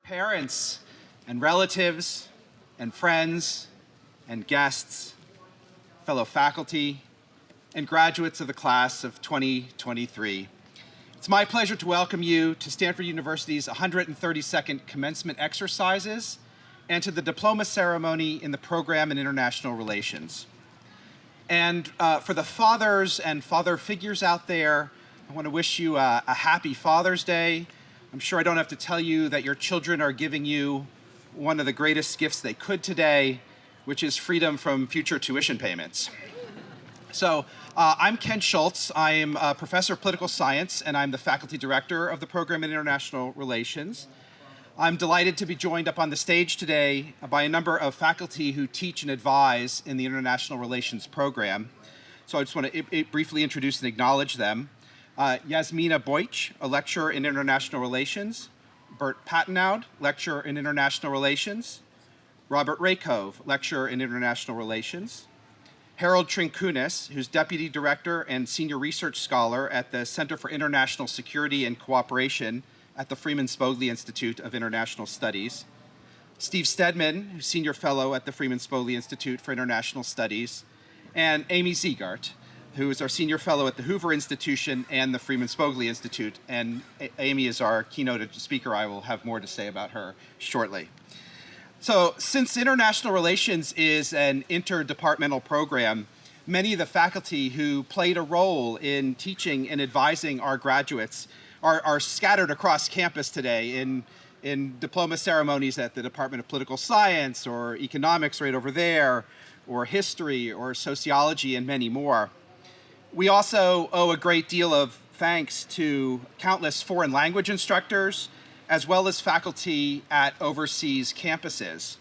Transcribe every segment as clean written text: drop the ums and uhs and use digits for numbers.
Parents and relatives and friends and guests, fellow faculty, and graduates of the class of 2023. It's my pleasure to welcome you to Stanford University's 132nd commencement exercises and to the diploma ceremony in the program in international relations. And for the fathers and father figures out there, I want to wish you a happy Father's Day. I'm sure I don't have to tell you that your children are giving you one of the greatest gifts they could today, which is freedom from future tuition payments. So I'm Ken Schultz. I am a professor of political science, and I'm the faculty director of the program in international relations. I'm delighted to be joined up on the stage today by a number of faculty who teach and advise in the international relations program. So I just want to briefly introduce and acknowledge them. Yasmina Boych, a lecturer in international relations. Bert Pattenoud, lecturer in international relations. Robert Rakove, lecturer in international relations. Harold Trinkunis, who's deputy director and senior research scholar at the Center for International Security and Cooperation at the Freeman Spogli Institute of International Studies. Steve Stedman, who's senior fellow at the Freeman Spogli Institute for International Studies. And Amy Zegart, who is our senior fellow at the Hoover Institution and the Freeman Spogli Institute. And Amy is our keynote speaker. I will have more to say about her shortly. So since international relations is an interdepartmental program, many of the faculty who played a role in teaching and advising our graduates are scattered across campus today in diploma ceremonies at the Department of Political Science or economics right over there, or history or sociology and many more. We also owe a great deal of thanks to countless foreign language instructors, as well as faculty at overseas campuses.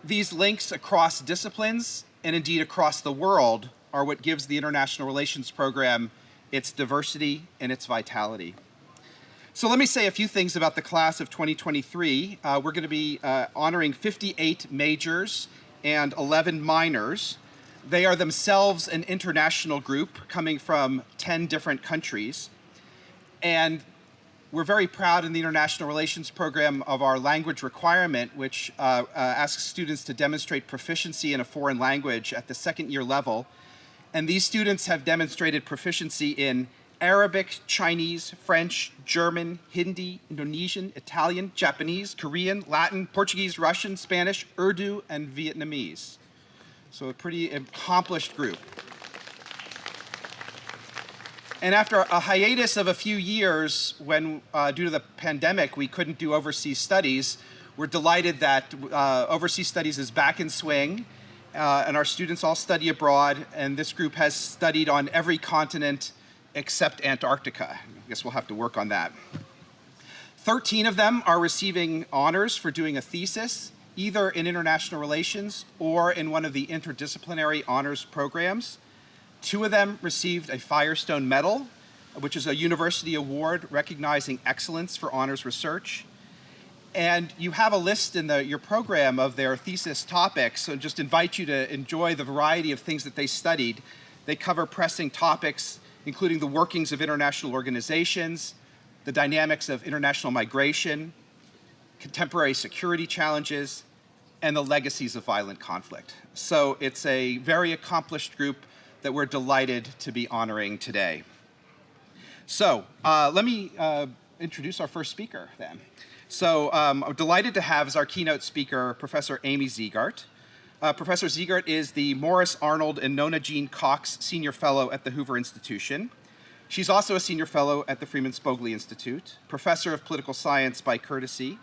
These links across disciplines, and indeed across the world, are what gives the international relations program its diversity and its vitality. So let me say a few things about the class of 2023. We're going to be honoring 58 majors and 11 minors. They are themselves an international group coming from 10 different countries. And we're very proud in the international relations program of our language requirement, which asks students to demonstrate proficiency in a foreign language at the second year level. And these students have demonstrated proficiency in Arabic, Chinese, French, German, Hindi, Indonesian, Italian, Japanese, Korean, Latin, Portuguese, Russian, Spanish, Urdu, and Vietnamese. So a pretty accomplished group. And after a hiatus of a few years when, due to the pandemic, we couldn't do overseas studies, we're delighted that overseas studies is back in swing, and our students all study abroad, and this group has studied on every continent except Antarctica. I guess we'll have to work on that. 13 of them are receiving honors for doing a thesis, either in international relations or in one of the interdisciplinary honors programs. 2 of them received a Firestone Medal, which is a university award recognizing excellence for honors research. And you have a list in your program of their thesis topics, so just invite you to enjoy the variety of things that they studied. They cover pressing topics, including the workings of international organizations, the dynamics of international migration, contemporary security challenges, and the legacies of violent conflict. So it's a very accomplished group that we're delighted to be honoring today. So let me introduce our first speaker then. So I'm delighted to have as our keynote speaker Professor Amy Zegart. Professor Zegart is the Morris Arnold and Nona Jean Cox Senior Fellow at the Hoover Institution. She's also a Senior Fellow at the Freeman Spogli Institute, Professor of Political Science by courtesy,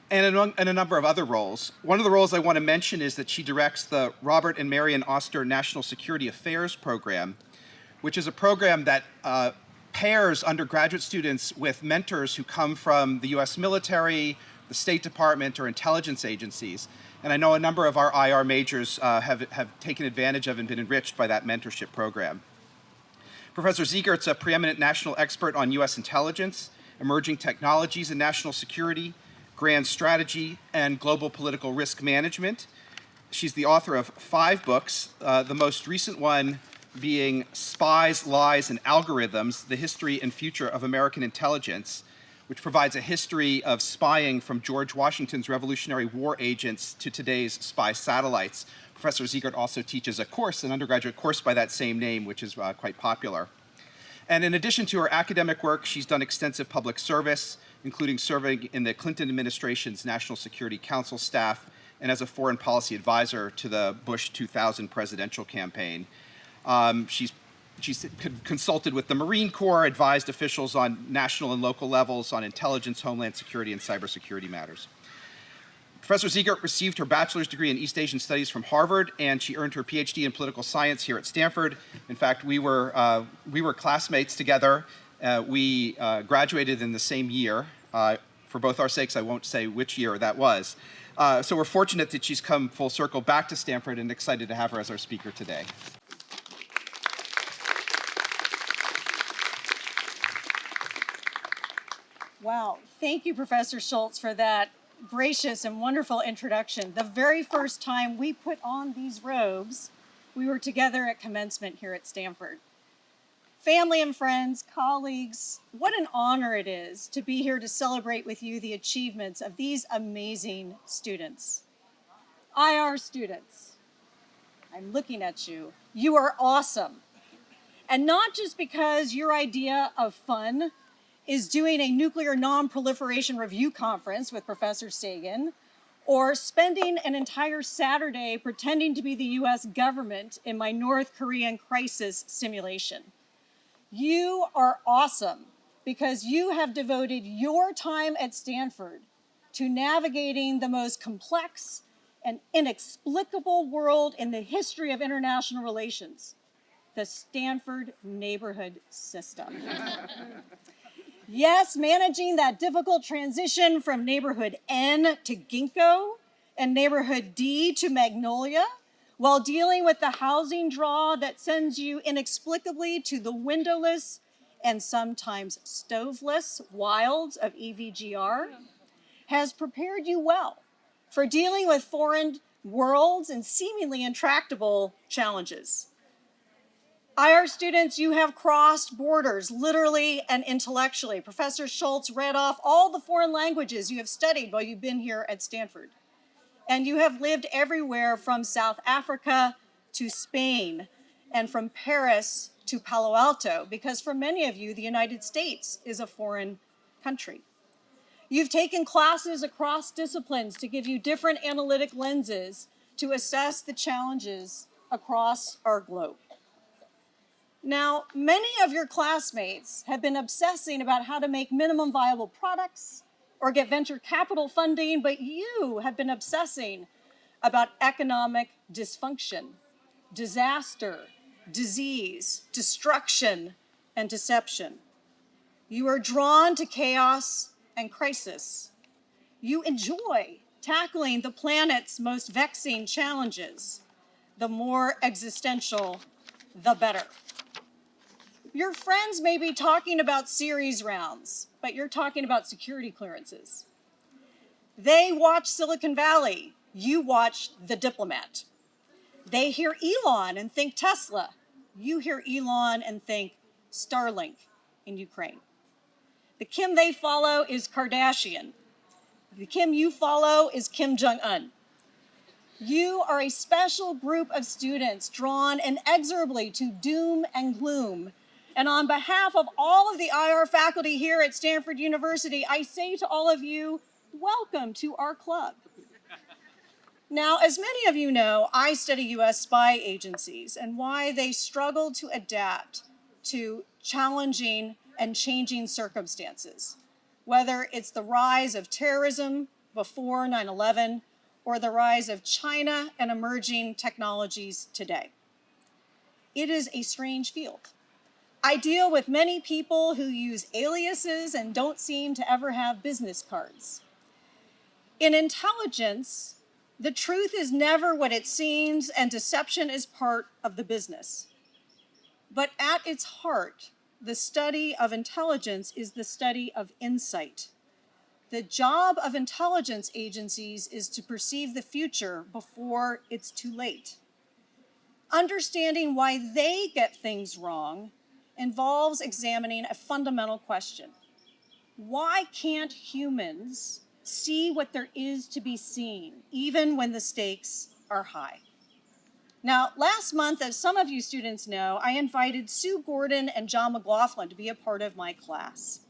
and a number of other roles. One of the roles I want to mention is that she directs the Robert and Marion Oster National Security Affairs Program, which is a program that pairs undergraduate students with mentors who come from the US military, the State Department, or intelligence agencies. And I know a number of our IR majors have taken advantage of and been enriched by that mentorship program. Professor Zegart's a preeminent national expert on US intelligence, emerging technologies and national security, grand strategy, and global political risk management. She's the author of 5 books, the most recent one being Spies, Lies, and Algorithms, The History and Future of American Intelligence, which provides a history of spying from George Washington's Revolutionary War agents to today's spy satellites. Professor Zegart also teaches a course, an undergraduate course by that same name, which is quite popular. And in addition to her academic work, she's done extensive public service, including serving in the Clinton administration's National Security Council staff and as a foreign policy advisor to the Bush 2000 presidential campaign. She's consulted with the Marine Corps, advised officials on national and local levels on intelligence, homeland security, and cybersecurity matters. Professor Zegart received her bachelor's degree in East Asian Studies from Harvard, and she earned her PhD in political science here at Stanford. In fact, we were classmates together. We graduated in the same year. For both our sakes, I won't say which year that was. So we're fortunate that she's come full circle back to Stanford and excited to have her as our speaker today. Wow, thank you, Professor Schultz, for that gracious and wonderful introduction. The very first time we put on these robes, we were together at commencement here at Stanford. Family and friends, colleagues, what an honor it is to be here to celebrate with you the achievements of these amazing students. IR students, I'm looking at you. You are awesome. And not just because your idea of fun is doing a nuclear non-proliferation review conference with Professor Sagan, or spending an entire Saturday pretending to be the US government in my North Korean crisis simulation. You are awesome because you have devoted your time at Stanford to navigating the most complex and inexplicable world in the history of international relations, the Stanford neighborhood system. Yes, managing that difficult transition from neighborhood N to Ginkgo and neighborhood D to Magnolia, while dealing with the housing draw that sends you inexplicably to the windowless and sometimes stoveless wilds of EVGR, has prepared you well for dealing with foreign worlds and seemingly intractable challenges. IR students, you have crossed borders, literally and intellectually. Professor Schultz read off all the foreign languages you have studied while you've been here at Stanford. And you have lived everywhere from South Africa to Spain, and from Paris to Palo Alto, because for many of you, the United States is a foreign country. You've taken classes across disciplines to give you different analytic lenses to assess the challenges across our globe. Now, many of your classmates have been obsessing about how to make minimum viable products or get venture capital funding, but you have been obsessing about economic dysfunction, disaster, disease, destruction, and deception. You are drawn to chaos and crisis. You enjoy tackling the planet's most vexing challenges. The more existential, the better. Your friends may be talking about series rounds, but you're talking about security clearances. They watch Silicon Valley, you watch The Diplomat. They hear Elon and think Tesla. You hear Elon and think Starlink in Ukraine. The Kim they follow is Kardashian. The Kim you follow is Kim Jong-un. You are a special group of students drawn inexorably to doom and gloom. And on behalf of all of the IR faculty here at Stanford University, I say to all of you, welcome to our club. Now, as many of you know, I study US spy agencies and why they struggle to adapt to challenging and changing circumstances, whether it's the rise of terrorism before 9/11 or the rise of China and emerging technologies today. It is a strange field. I deal with many people who use aliases and don't seem to ever have business cards. In intelligence, the truth is never what it seems, and deception is part of the business. But at its heart, the study of intelligence is the study of insight. The job of intelligence agencies is to perceive the future before it's too late. Understanding why they get things wrong involves examining a fundamental question. Why can't humans see what there is to be seen, even when the stakes are high? Now, last month, as some of you students know, I invited Sue Gordon and John McLaughlin to be a part of my class.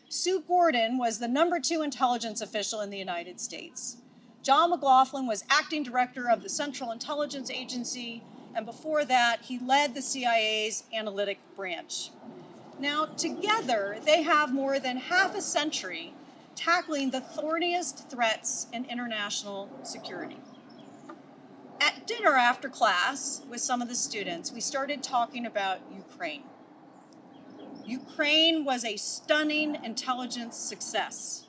Sue Gordon was the #2 intelligence official in the United States. John McLaughlin was acting director of the Central Intelligence Agency, and before that, he led the CIA's analytic branch. Now, together, they have more than half a century tackling the thorniest threats in international security. At dinner after class with some of the students, we started talking about Ukraine. Ukraine was a stunning intelligence success.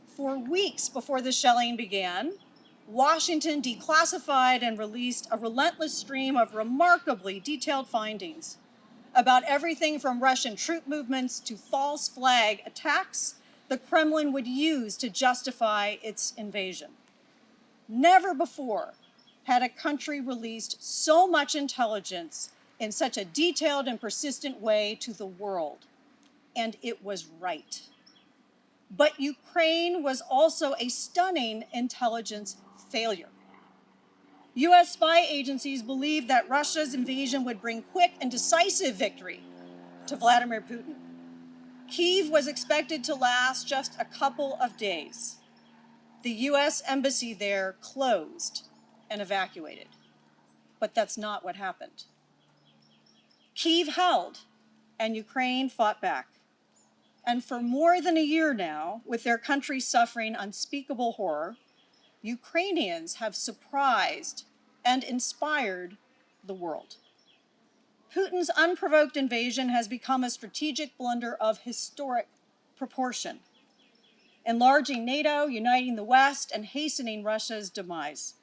For weeks before the shelling began, Washington declassified and released a relentless stream of remarkably detailed findings about everything from Russian troop movements to false flag attacks the Kremlin would use to justify its invasion. Never before had a country released so much intelligence in such a detailed and persistent way to the world, and it was right. But Ukraine was also a stunning intelligence failure. US spy agencies believed that Russia's invasion would bring quick and decisive victory to Vladimir Putin. Kyiv was expected to last just a couple of days. The US embassy there closed and evacuated. But that's not what happened. Kyiv held, and Ukraine fought back. And for more than a year now, with their country suffering unspeakable horror, Ukrainians have surprised and inspired the world. Putin's unprovoked invasion has become a strategic blunder of historic proportion, enlarging NATO, uniting the West, and hastening Russia's demise.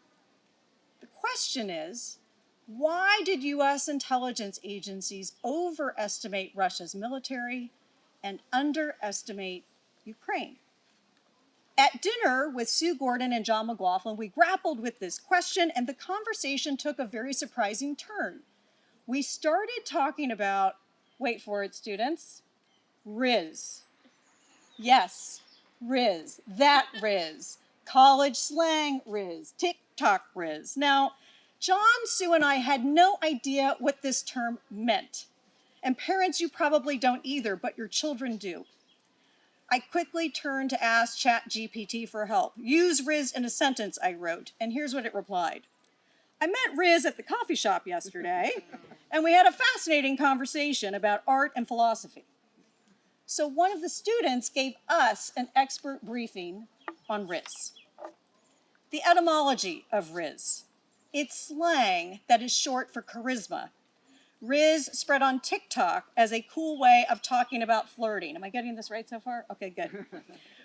The question is, why did US intelligence agencies overestimate Russia's military and underestimate Ukraine? At dinner with Sue Gordon and John McLaughlin, we grappled with this question, and the conversation took a very surprising turn. We started talking about, wait for it, students, Riz. Yes, Riz, that Riz, college slang Riz, TikTok Riz. Now, John, Sue, and I had no idea what this term meant. And parents, you probably don't either, but your children do. I quickly turned to ask ChatGPT for help. Use Riz in a sentence, I wrote, and here's what it replied. I met Riz at the coffee shop yesterday, and we had a fascinating conversation about art and philosophy. So one of the students gave us an expert briefing on Riz. The etymology of Riz. It's slang that is short for charisma. Riz spread on TikTok as a cool way of talking about flirting. Am I getting this right so far? Okay, good.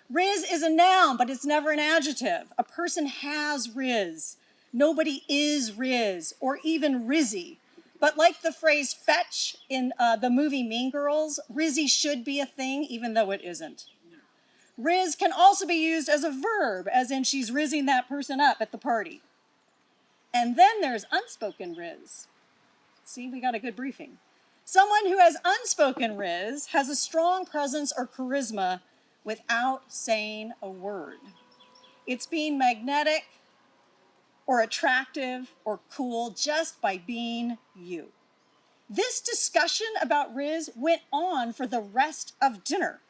Riz is a noun, but it's never an adjective. A person has Riz. Nobody is Riz, or even Rizzy. But like the phrase fetch in the movie Mean Girls, Rizzy should be a thing, even though it isn't. Riz can also be used as a verb, as in she's rizzing that person up at the party. And then there's unspoken Riz. See, we got a good briefing. Someone who has unspoken Riz has a strong presence or charisma without saying a word. It's being magnetic or attractive or cool just by being you. This discussion about Riz went on for the rest of dinner.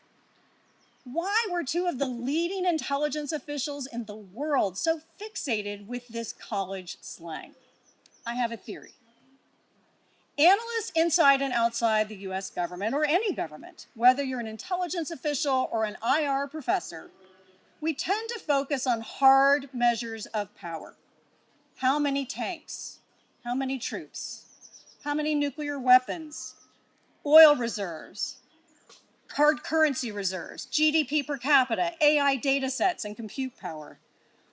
Why were two of the leading intelligence officials in the world so fixated with this college slang? I have a theory. Analysts inside and outside the US government, or any government, whether you're an intelligence official or an IR professor, we tend to focus on hard measures of power. How many tanks? How many troops? How many nuclear weapons? Oil reserves? Hard currency reserves? GDP per capita? AI data sets and compute power?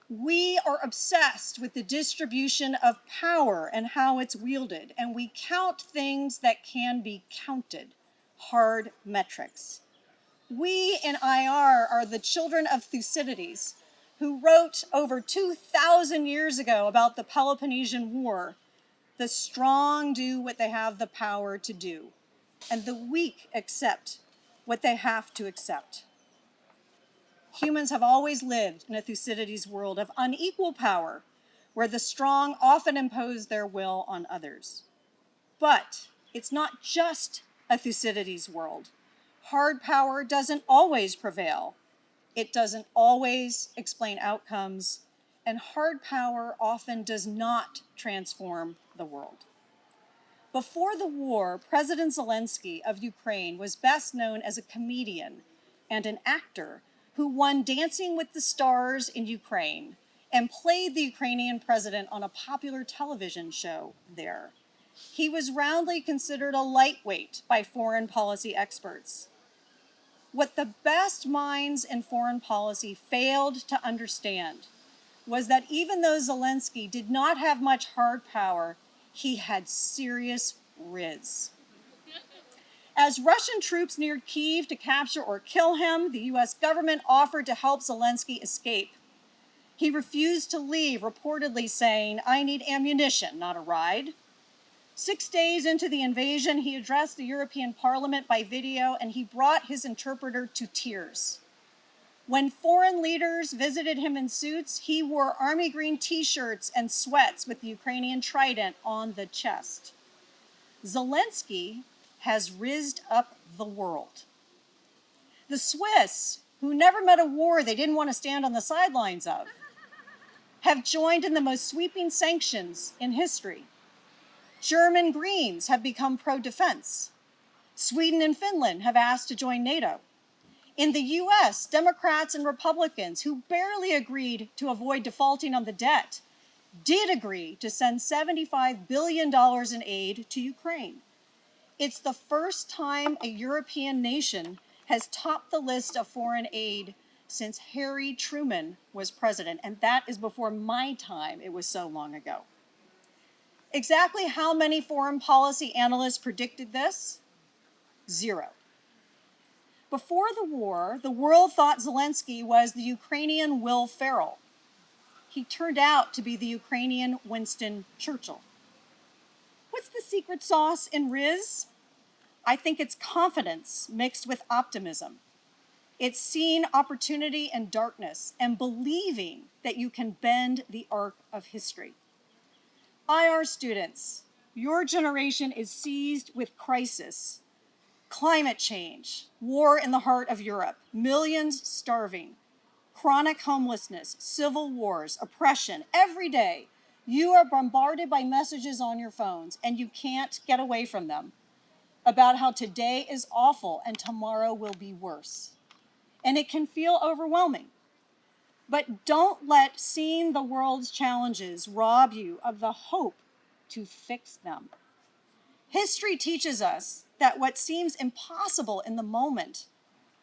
We are obsessed with the distribution of power and how it's wielded, and we count things that can be counted, hard metrics. We in IR are the children of Thucydides, who wrote over 2,000 years ago about the Peloponnesian War. The strong do what they have the power to do, and the weak accept what they have to accept. Humans have always lived in a Thucydides world of unequal power, where the strong often impose their will on others. But it's not just a Thucydides world. Hard power doesn't always prevail. It doesn't always explain outcomes, and hard power often does not transform the world. Before the war, President Zelensky of Ukraine was best known as a comedian and an actor who won Dancing with the Stars in Ukraine and played the Ukrainian president on a popular television show there. He was roundly considered a lightweight by foreign policy experts. What the best minds in foreign policy failed to understand was that even though Zelensky did not have much hard power, he had serious riz. As Russian troops neared Kyiv to capture or kill him, the US government offered to help Zelensky escape. He refused to leave, reportedly saying, "I need ammunition, not a ride." 6 days into the invasion, he addressed the European Parliament by video, and he brought his interpreter to tears. When foreign leaders visited him in suits, he wore army green t-shirts and sweats with the Ukrainian trident on the chest. Zelensky has rizzed up the world. The Swiss, who never met a war they didn't want to stand on the sidelines of, have joined in the most sweeping sanctions in history. German Greens have become pro-defense. Sweden and Finland have asked to join NATO. In the US, Democrats and Republicans, who barely agreed to avoid defaulting on the debt, did agree to send $75 billion in aid to Ukraine. It's the first time a European nation has topped the list of foreign aid since Harry Truman was president, and that is before my time. It was so long ago. Exactly how many foreign policy analysts predicted this? 0. Before the war, the world thought Zelensky was the Ukrainian Will Ferrell. He turned out to be the Ukrainian Winston Churchill. What's the secret sauce in Riz? I think it's confidence mixed with optimism. It's seeing opportunity in darkness and believing that you can bend the arc of history. IR students, your generation is seized with crisis. Climate change, war in the heart of Europe, millions starving, chronic homelessness, civil wars, oppression. Every day, you are bombarded by messages on your phones, and you can't get away from them, about how today is awful and tomorrow will be worse. And it can feel overwhelming. But don't let seeing the world's challenges rob you of the hope to fix them. History teaches us that what seems impossible in the moment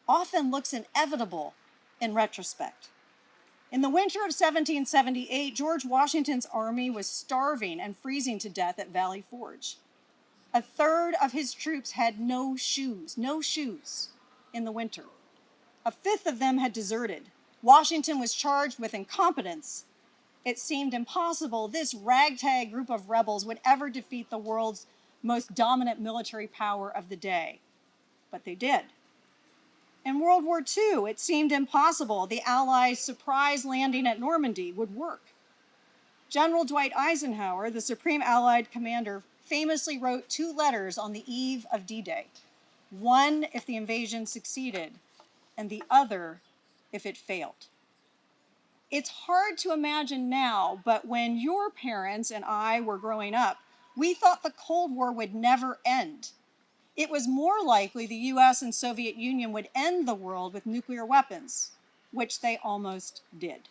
often looks inevitable in retrospect. In the winter of 1778, George Washington's army was starving and freezing to death at Valley Forge. A third of his troops had no shoes in the winter. A fifth of them had deserted. Washington was charged with incompetence. It seemed impossible this ragtag group of rebels would ever defeat the world's most dominant military power of the day. But they did. In World War II, it seemed impossible the Allies' surprise landing at Normandy would work. General Dwight Eisenhower, the Supreme Allied Commander, famously wrote 2 letters on the eve of D-Day. One if the invasion succeeded, and the other if it failed. It's hard to imagine now, but when your parents and I were growing up, we thought the Cold War would never end. It was more likely the US and Soviet Union would end the world with nuclear weapons, which they almost did.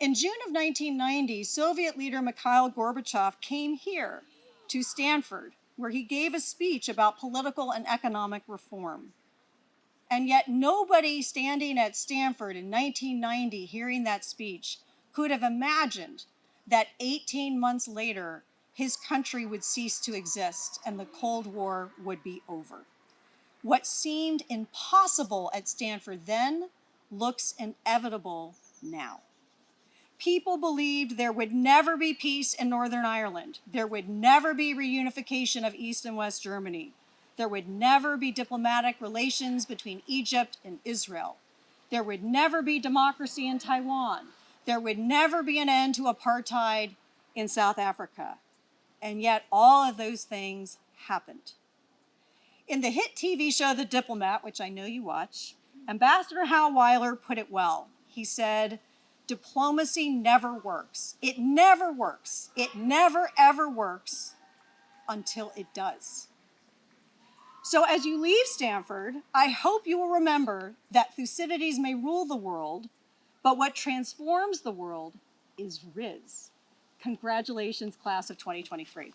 In June of 1990, Soviet leader Mikhail Gorbachev came here to Stanford, where he gave a speech about political and economic reform. And yet nobody standing at Stanford in 1990 hearing that speech could have imagined that 18 months later, his country would cease to exist and the Cold War would be over. What seemed impossible at Stanford then looks inevitable now. People believed there would never be peace in Northern Ireland. There would never be reunification of East and West Germany. There would never be diplomatic relations between Egypt and Israel. There would never be democracy in Taiwan. There would never be an end to apartheid in South Africa. And yet all of those things happened. In the hit TV show The Diplomat, which I know you watch, Ambassador Hal Weiler put it well. He said, diplomacy never works. It never works. It never, ever works until it does. So as you leave Stanford, I hope you will remember that Thucydides may rule the world, but what transforms the world is Riz. Congratulations, class of 2023.